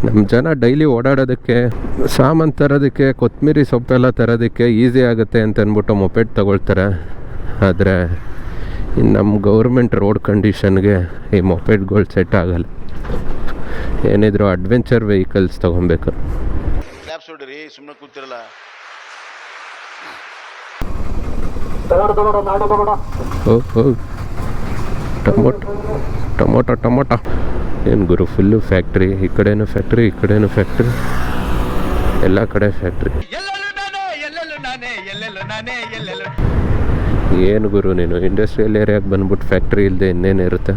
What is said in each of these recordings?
ನಮ್ಮ ಜನ ಡೈಲಿ ಓಡಾಡೋದಕ್ಕೆ ಸಾಮಾನು ತರೋದಕ್ಕೆ ಕೊತ್ತಂಬರಿ ಸೊಪ್ಪೆಲ್ಲ ತರೋದಕ್ಕೆ ಈಸಿ ಆಗುತ್ತೆ ಅಂತ ಅಂದ್ಬಿಟ್ಟು ಮೊಪೆಡ್ ತಗೊಳ್ತಾರೆ. ಆದರೆ ನಮ್ಮ ಗೌರ್ಮೆಂಟ್ ರೋಡ್ ಕಂಡೀಷನ್ಗೆ ಈ ಮೊಪೆಡ್ಗಳು ಸೆಟ್ ಆಗಲ್ಲ. ಏನಿದ್ರು ಅಡ್ವೆಂಚರ್ ವೆಹಿಕಲ್ಸ್ ತೊಗೊಬೇಕು. ಸುಮ್ಮನೆ ಕೂತಿರಲ್ಲ. ಟೊಮೊಟೊ ಏನು ಗುರು, ಫುಲ್ಲು ಫ್ಯಾಕ್ಟ್ರಿ. ಈ ಕಡೆನೂ ಫ್ಯಾಕ್ಟ್ರಿ, ಈ ಕಡೆನೂ ಫ್ಯಾಕ್ಟ್ರಿ, ಎಲ್ಲ ಕಡೆ ಫ್ಯಾಕ್ಟ್ರಿ. ಏನು ಗುರು ನೀನು ಇಂಡಸ್ಟ್ರಿಯಲ್ ಏರಿಯಾಗೆ ಬಂದ್ಬಿಟ್ಟು ಫ್ಯಾಕ್ಟ್ರಿ ಇಲ್ಲದೆ ಇನ್ನೇನಿರುತ್ತೆ.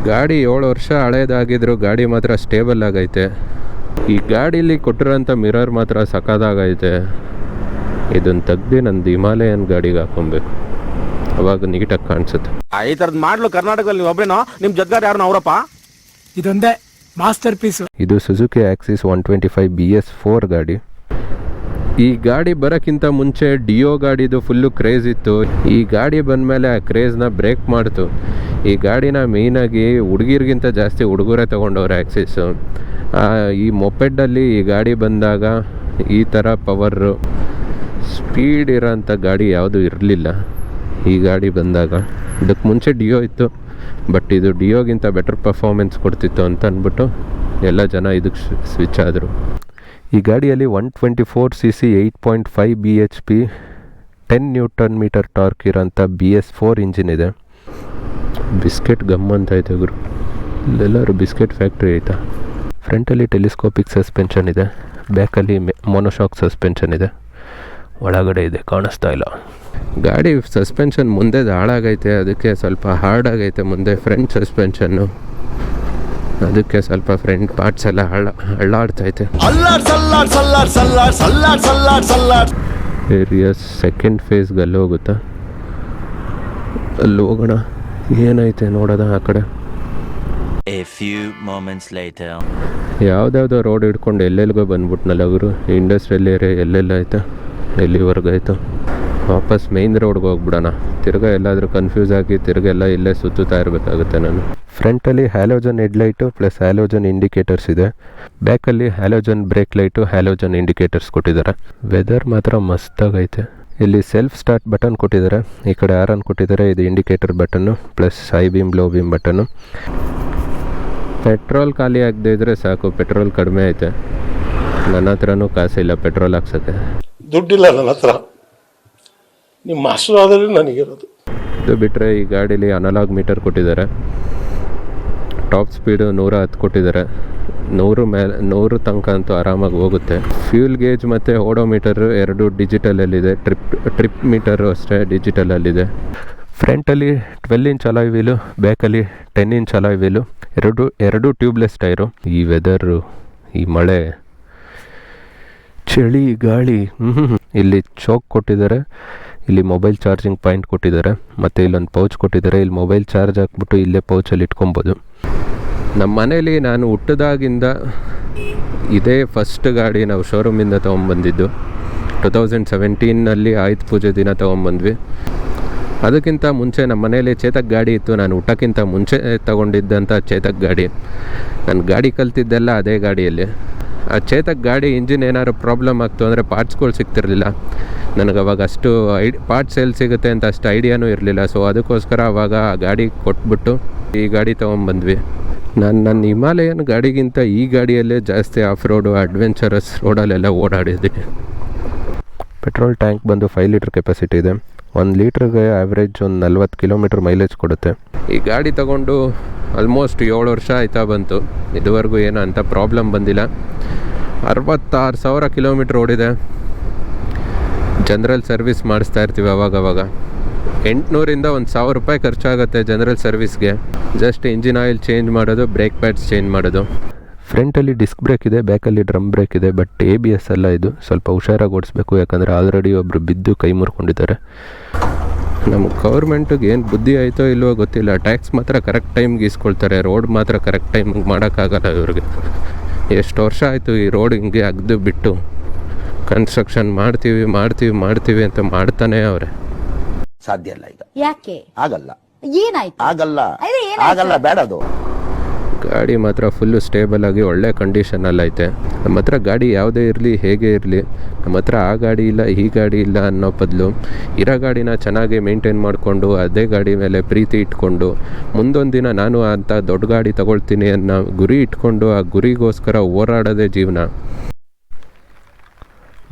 ಗಾಡಿ 7 ವರ್ಷ ಹಳೇದಾಗಿದ್ರು ಗಾಡಿ ಮಾತ್ರ ಸ್ಟೇಬಲ್ ಆಗೈತೆ. ಈ ಗಾಡೀಲಿ ಕೊಟ್ಟಿರೋಂಥ ಮಿರರ್ ಮಾತ್ರ ಸಖತ್ತಾಗೈತೆ. ಇದನ್ನು ತೆಗ್ದು ನಂದು ಹಿಮಾಲಯನ್ ಗಾಡಿಗೆ ಹಾಕೊಬೇಕು, ಅವಾಗ ನೀಟಾಗಿ ಕಾಣಿಸುತ್ತೆ. ಈ ಥರದ್ದು ಮಾಡ್ಲು ಕರ್ನಾಟಕದಲ್ಲಿ ಒಬ್ಬರೇನೋ ನಿಮ್ಮ ಜೊತೆಗಾರ ಯಾರು ಅವರಪ್ಪ? ಇದೊಂದೇ ಮಾಸ್ಟರ್ ಪೀಸ್. ಇದು ಸುಜುಕಿ ಆಕ್ಸಿಸ್ 125 BS4 ಗಾಡಿ. ಈ ಗಾಡಿ ಬರೋಕ್ಕಿಂತ ಮುಂಚೆ ಡಿಯೋ ಗಾಡಿದು ಫುಲ್ಲು ಕ್ರೇಜ್ ಇತ್ತು. ಈ ಗಾಡಿ ಬಂದಮೇಲೆ ಆ ಕ್ರೇಜ್ನ ಬ್ರೇಕ್ ಮಾಡ್ತು. ಈ ಗಾಡಿನ ಮೇಯ್ನಾಗಿ ಹುಡುಗಿರಿಗಿಂತ ಜಾಸ್ತಿ ಹುಡುಗರೇ ತೊಗೊಂಡವ್ರೆ ಆಕ್ಸಿಸ್ಸು. ಈ ಮೊಪೆಡ್ಡಲ್ಲಿ ಈ ಗಾಡಿ ಬಂದಾಗ ಈ ಥರ ಪವರು ಸ್ಪೀಡ್ ಇರೋಂಥ ಗಾಡಿ ಯಾವುದೂ ಇರಲಿಲ್ಲ ಈ ಗಾಡಿ ಬಂದಾಗ. ಇದಕ್ಕೆ ಮುಂಚೆ ಡಿಯೋ ಇತ್ತು, ಬಟ್ ಇದು ಡಿಯೋಗಿಂತ ಬೆಟರ್ ಪರ್ಫಾರ್ಮೆನ್ಸ್ ಕೊಡ್ತಿತ್ತು ಅಂತ ಅಂದ್ಬಿಟ್ಟು ಎಲ್ಲ ಜನ ಇದಕ್ಕೆ ಸ್ವಿಚ್ ಆದರು. ಈ ಗಾಡಿಯಲ್ಲಿ 124cc 8.5 bhp 10 Nm ಟಾರ್ಕ್ ಇರೋಂಥ BS4 ಇಂಜಿನ್ ಇದೆ. ಬಿಸ್ಕೆಟ್ ಗಮ್ ಅಂತ ಐತೆ ಗುರು, ಇಲ್ಲೆಲ್ಲರೂ ಬಿಸ್ಕೆಟ್ ಫ್ಯಾಕ್ಟ್ರಿ ಐತಾ. ಫ್ರಂಟಲ್ಲಿ ಟೆಲಿಸ್ಕೋಪಿಕ್ ಸಸ್ಪೆನ್ಷನ್ ಇದೆ, ಬ್ಯಾಕಲ್ಲಿ ಮೊನೋಶಾಕ್ ಸಸ್ಪೆನ್ಷನ್ ಇದೆ, ಒಳಗಡೆ ಇದೆ ಕಾಣಿಸ್ತಾ ಇಲ್ಲ. ಗಾಡಿ ಸಸ್ಪೆನ್ಷನ್ ಮುಂದೆ ಹಾಳಾಗೈತೆ, ಅದಕ್ಕೆ ಸ್ವಲ್ಪ ಹಾರ್ಡ್ ಆಗೈತೆ ಮುಂದೆ ಫ್ರಂಟ್ ಸಸ್ಪೆನ್ಷನ್ನು. ಅದಕ್ಕೆ ಸ್ವಲ್ಪ ಫ್ರಂಟ್ ಪಾರ್ಟ್ಸ್ ಎಲ್ಲ ಹಳ್ಳಾಡ್ತೈತೆ. ಏರಿಯಸ್ ಸೆಕೆಂಡ್ ಫೇಸ್ಗೆ ಅಲ್ಲಿ ಹೋಗುತ್ತಾ, ಅಲ್ಲಿ ಹೋಗೋಣ ಏನೈತೆ ನೋಡೋದ ಆ ಕಡೆ. A few moments later. ಯಾವುದ್ಯಾವುದೋ ರೋಡ್ ಹಿಡ್ಕೊಂಡು ಎಲ್ಲೆಲ್ಲಿಗೋ ಬಂದ್ಬಿಟ್ನಲ್ಲ ಅವರು. ಇಂಡಸ್ಟ್ರಿಯಲ್ ಏರಿಯಾ ಎಲ್ಲೆಲ್ಲ ಆಯ್ತಾ, ಎಲ್ಲಿವರೆಗೂ ಆಯಿತು. ವಾಪಸ್ ಮೇಯ್ನ್ ರೋಡ್ಗೆ ಹೋಗ್ಬಿಡೋಣ. ತಿರ್ಗಾ ಎಲ್ಲಾದರೂ ಕನ್ಫ್ಯೂಸ್ ಆಗಿ ತಿರ್ಗೆಲ್ಲ ಇಲ್ಲೇ ಸುತ್ತುತ್ತಾ ಇರಬೇಕಾಗುತ್ತೆ ನಾನು. ಫ್ರಂಟಲ್ಲಿ halogen headlight plus halogen indicators ಇದೆ. ಬ್ಯಾಕಲ್ಲಿ halogen brake light, halogen indicators ಕೊಟ್ಟಿದ್ದಾರೆ. ವೆದರ್ ಮಾತ್ರ ಮಸ್ತಾಗೈತೆ. ಇಲ್ಲಿ ಸೆಲ್ಫ್ ಸ್ಟಾರ್ಟ್ ಬಟನ್ ಕೊಟ್ಟಿದ್ದಾರೆ, ಈ ಕಡೆ ಆರನ್ ಕೊಟ್ಟಿದ್ದಾರೆ. ಇದು indicator button plus high beam low beam button. Petrol ಖಾಲಿ ಆಗದೆ ಇದ್ದರೆ ಸಾಕು, ಪೆಟ್ರೋಲ್ ಕಡಿಮೆ ಐತೆ. ನನ್ನ ಹತ್ರನೂ ಕಾಸಿಲ್ಲ ಪೆಟ್ರೋಲ್ ಹಾಕ್ಸೋಕ್ಕೆ, ದುಡ್ಡಿಲ್ಲ ನನ್ನ ಹತ್ರ. ನಿಮ್ಮ ಮಾಸ್ಟರ್ ಆದರೆ ನನಗಿರೋದು. ಇದು ಬಿಟ್ಟರೆ ಈ ಗಾಡೀಲಿ ಅನಲಾಗ್ ಮೀಟರ್ ಕೊಟ್ಟಿದ್ದಾರೆ. ಟಾಪ್ ಸ್ಪೀಡು 110 ಕೊಟ್ಟಿದ್ದಾರೆ. 100 ತನಕ ಅಂತೂ ಆರಾಮಾಗಿ ಹೋಗುತ್ತೆ. ಫ್ಯೂಲ್ ಗೇಜ್ ಮತ್ತು ಓಡೋಮೀಟರ್ ಎರಡು ಡಿಜಿಟಲಲ್ಲಿದೆ. ಟ್ರಿಪ್ ಮೀಟರು ಅಷ್ಟೇ ಡಿಜಿಟಲಲ್ಲಿದೆ. ಫ್ರಂಟಲ್ಲಿ 12 ಇಂಚ್ ಅಲಾಯ್ ವೀಲು, ಬ್ಯಾಕಲ್ಲಿ 10 ಇಂಚ್ ಅಲಾಯ್ ವೀಲು, ಎರಡು ಟ್ಯೂಬ್ಲೆಸ್ ಟೈರು. ಈ ವೆದರು, ಈ ಮಳೆ, ಚಳಿ, ಗಾಳಿ, ಇಲ್ಲಿ ಚೋಕ್ ಕೊಟ್ಟಿದ್ದಾರೆ. ಇಲ್ಲಿ ಮೊಬೈಲ್ ಚಾರ್ಜಿಂಗ್ ಪಾಯಿಂಟ್ ಕೊಟ್ಟಿದ್ದಾರೆ, ಮತ್ತು ಇಲ್ಲೊಂದು ಪೌಚ್ ಕೊಟ್ಟಿದ್ದಾರೆ. ಇಲ್ಲಿ ಮೊಬೈಲ್ ಚಾರ್ಜ್ ಹಾಕ್ಬಿಟ್ಟು ಇಲ್ಲೇ ಪೌಚಲ್ಲಿ ಇಟ್ಕೊಬೋದು. ನಮ್ಮ ಮನೇಲಿ ನಾನು ಹುಟ್ಟಿದಾಗಿಂದ ಇದೇ ಫಸ್ಟ್ ಗಾಡಿ ನಾವು ಶೋರೂಮಿಂದ ತೊಗೊಂಬಂದಿದ್ದು. 2017ನಲ್ಲಿ ಆಯುಧ ಪೂಜೆ ದಿನ ತೊಗೊಂಬಂದ್ವಿ. ಅದಕ್ಕಿಂತ ಮುಂಚೆ ನಮ್ಮ ಮನೇಲಿ ಚೇತಕ್ ಗಾಡಿ ಇತ್ತು. ನಾನು ಊಟಕ್ಕಿಂತ ಮುಂಚೆ ತೊಗೊಂಡಿದ್ದಂಥ ಚೇತಕ್ ಗಾಡಿ. ನಾನು ಗಾಡಿ ಕಲ್ತಿದ್ದೆಲ್ಲ ಅದೇ ಗಾಡಿಯಲ್ಲಿ. ಆ ಚೇತಕ್ ಗಾಡಿ ಇಂಜಿನ್ ಏನಾದ್ರು ಪ್ರಾಬ್ಲಮ್ ಆಗ್ತು ಅಂದರೆ ಪಾರ್ಟ್ಸ್ಗಳು ಸಿಗ್ತಿರಲಿಲ್ಲ ನನಗೆ. ಅವಾಗ ಅಷ್ಟು ಪಾರ್ಟ್ಸ್ ಎಲ್ಲಿ ಸಿಗುತ್ತೆ ಅಂತ ಅಷ್ಟು ಐಡಿಯಾನೂ ಇರಲಿಲ್ಲ. ಸೊ ಅದಕ್ಕೋಸ್ಕರ ಅವಾಗ ಆ ಗಾಡಿ ಕೊಟ್ಬಿಟ್ಟು ಈ ಗಾಡಿ ತೊಗೊಂಬಂದ್ವಿ. ನನ್ನ ಹಿಮಾಲಯನ್ ಗಾಡಿಗಿಂತ ಈ ಗಾಡಿಯಲ್ಲೇ ಜಾಸ್ತಿ ಆಫ್ ರೋಡು ಅಡ್ವೆಂಚರಸ್ ರೋಡಲ್ಲೆಲ್ಲ ಓಡಾಡಿದ್ವಿ. ಪೆಟ್ರೋಲ್ ಟ್ಯಾಂಕ್ ಬಂದು 5 ಲೀಟ್ರ್ ಕೆಪಾಸಿಟಿ ಇದೆ. 1 ಲೀಟ್ರಿಗೆ ಆ್ಯಾವ್ರೇಜ್ ಒಂದು 40 ಕಿಲೋಮೀಟ್ರ್ ಮೈಲೇಜ್ ಕೊಡುತ್ತೆ. ಈ ಗಾಡಿ ತೊಗೊಂಡು ಆಲ್ಮೋಸ್ಟ್ 7 ವರ್ಷ ಆಯ್ತಾ ಬಂತು. ಇದುವರೆಗೂ ಏನೋ ಅಂಥ ಪ್ರಾಬ್ಲಮ್ ಬಂದಿಲ್ಲ. 66,000 ಕಿಲೋಮೀಟ್ರ್ ಓಡಿದೆ. ಜನರಲ್ ಸರ್ವಿಸ್ ಮಾಡಿಸ್ತಾ ಇರ್ತೀವಿ ಅವಾಗವಾಗ. 800ರಿಂದ 1,000 ರೂಪಾಯಿ ಖರ್ಚಾಗುತ್ತೆ ಜನರಲ್ ಸರ್ವಿಸ್ಗೆ. ಜಸ್ಟ್ ಇಂಜಿನ್ ಆಯಿಲ್ ಚೇಂಜ್ ಮಾಡೋದು, ಬ್ರೇಕ್ ಪ್ಯಾಡ್ಸ್ ಚೇಂಜ್ ಮಾಡೋದು. ಫ್ರಂಟಲ್ಲಿ ಡಿಸ್ಕ್ ಬ್ರೇಕ್ ಇದೆ, ಬ್ಯಾಕಲ್ಲಿ ಡ್ರಮ್ ಬ್ರೇಕ್ ಇದೆ. ಬಟ್ ABS ಅಲ್ಲ ಇದು. ಸ್ವಲ್ಪ ಹುಷಾರಾಗಿ ಓಡಿಸ್ಬೇಕು, ಯಾಕಂದರೆ ಆಲ್ರೆಡಿ ಒಬ್ಬರು ಬಿದ್ದು ಕೈ ಮುರ್ಕೊಂಡಿದ್ದಾರೆ. ನಮ್ಮ ಗೌರ್ಮೆಂಟಿಗೆ ಏನು ಬುದ್ಧಿ ಆಯಿತೋ ಇಲ್ವೋ ಗೊತ್ತಿಲ್ಲ. ಟ್ಯಾಕ್ಸ್ ಮಾತ್ರ ಕರೆಕ್ಟ್ ಟೈಮ್ಗೆ ಇಸ್ಕೊಳ್ತಾರೆ, ರೋಡ್ ಮಾತ್ರ ಕರೆಕ್ಟ್ ಟೈಮಿಗೆ ಮಾಡೋಕ್ಕಾಗಲ್ಲ ಇವ್ರಿಗೆ. ಎಷ್ಟು ವರ್ಷ ಆಯಿತು ಈ ರೋಡ್ ಹಿಂಗೆ ಅಗ್ದು ಬಿಟ್ಟು ಕನ್ಸ್ಟ್ರಕ್ಷನ್ ಮಾಡ್ತೀವಿ ಅಂತ ಮಾಡ್ತಾನೆ ಅವ್ರೆ. ಸಾಧ್ಯ ಇಲ್ಲ ಈಗ. ಯಾಕೆ ಆಗಲ್ಲ, ಏನಾಯ್ತು? ಆಗಲ್ಲ, ಆಗಲ್ಲ, ಬೇಡ. ಅದು ಗಾಡಿ ಮಾತ್ರ ಫುಲ್ಲು ಸ್ಟೇಬಲ್ ಆಗಿ ಒಳ್ಳೆ ಕಂಡೀಷನಲ್ಲಿ ಐತೆ. ನಮ್ಮ ಹತ್ರ ಗಾಡಿ ಯಾವುದೇ ಇರಲಿ ಹೇಗೆ ಇರಲಿ, ನಮ್ಮ ಹತ್ರ ಆ ಗಾಡಿ ಇಲ್ಲ ಈ ಗಾಡಿ ಇಲ್ಲ ಅನ್ನೋ ಬದಲು ಇರೋ ಗಾಡಿನ ಚೆನ್ನಾಗಿ ಮೇಂಟೈನ್ ಮಾಡಿಕೊಂಡು ಅದೇ ಗಾಡಿ ಮೇಲೆ ಪ್ರೀತಿ ಇಟ್ಕೊಂಡು ಮುಂದೊಂದು ದಿನ ನಾನು ಅಂಥ ದೊಡ್ಡ ಗಾಡಿ ತಗೊಳ್ತೀನಿ ಅನ್ನೋ ಗುರಿ ಇಟ್ಕೊಂಡು ಆ ಗುರಿಗೋಸ್ಕರ ಹೋರಾಡೋದೇ ಜೀವನ.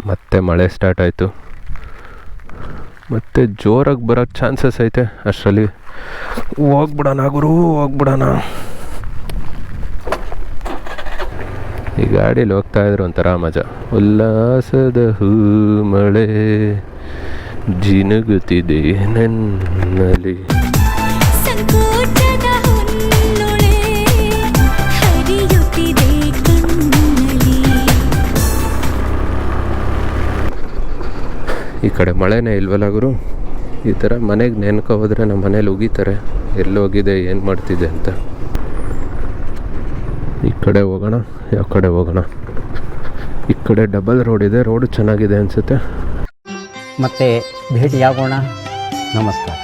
ಮತ್ತೆ ಮಳೆ ಸ್ಟಾರ್ಟ್ ಆಯಿತು, ಮತ್ತೆ ಜೋರಾಗಿ ಬರೋಕ್ಕೆ ಚಾನ್ಸಸ್ ಐತೆ. ಅಷ್ಟರಲ್ಲಿ ಹೋಗ್ಬಿಡೋಣ ಗುರು, ಹೋಗ್ಬಿಡೋಣ. ಈ ಗಾಡೀಲಿ ಹೋಗ್ತಾ ಇದ್ರು ಒಂಥರ ಮಜಾ. ಉಲ್ಲಾಸದ ಹೂ ಮಳೆ ಜಿನುಗುತ್ತಿದೆ ನನ್ನಲ್ಲಿ. ಈ ಕಡೆ ಮಳೆನೇ ಇಲ್ವಲ್ಲ ಗುರು. ಈ ಥರ ಮನೆಗೆ ನೆನ್ಕೊ ಹೋದ್ರೆ ನಮ್ಮ ಮನೇಲಿ ಉಗಿತಾರೆ ಎಲ್ಲೋಗಿದೆ ಏನು ಮಾಡ್ತಿದೆ ಅಂತ. ಈ ಕಡೆ ಹೋಗೋಣ, ಯಾವ ಕಡೆ ಹೋಗೋಣ? ಈ ಕಡೆ ಡಬಲ್ ರೋಡ್ ಇದೆ, ರೋಡ್ ಚೆನ್ನಾಗಿದೆ ಅನಿಸುತ್ತೆ. ಮತ್ತೆ ಭೇಟಿಯಾಗೋಣ. ನಮಸ್ಕಾರ.